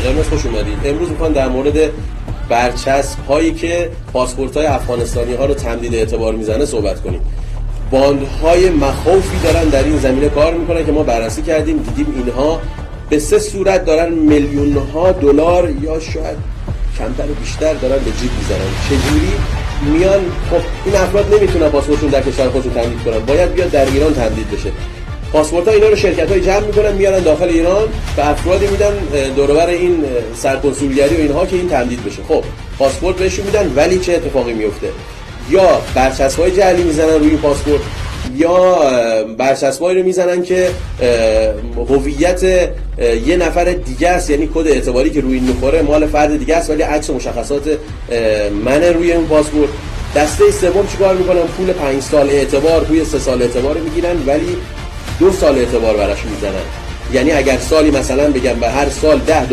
قرمز خوش اومدید. امروز میخوام در مورد برچسب هایی که پاسپورت های افغانستانی ها رو تمدید اعتبار میزنه صحبت کنیم. باندهای مخوفی دارن در این زمینه کار میکنن که ما بررسی کردیم، دیدیم اینها به 3 صورت دارن میلیون ها دلار یا شاید کمتر و بیشتر دارن به جیب میزنن. چجوری میان؟ خب این افراد نمیتونن پاسپورتشون در کشور خودشون تمدید کنن، باید بیاد در ایران تمدید بشه. پاسپورت‌ها اینا رو شرکت‌های جمع میکنن میارن داخل ایران، به افرادی میدن دور و بر این سرکنسولگری و اینها که این تمدید بشه. خب پاسپورت بهشون میدن، ولی چه اتفاقی میفته؟ یا برچسب‌های جعلی میزنن روی پاسپورت، یا برچسب‌هایی رو میزنن که هویت یه نفر دیگه است، یعنی کد اعتباری که روی این میخوره مال فرد دیگه است، ولی عکس و مشخصات منه روی اون پاسپورت. دسته سوم چیکار میکنن؟ پول 5 سال اعتبار روی 3 سال اعتبار میگیرن، ولی 2 سال اعتبار براش میزنن. یعنی اگر سالی مثلا بگم به هر سال $10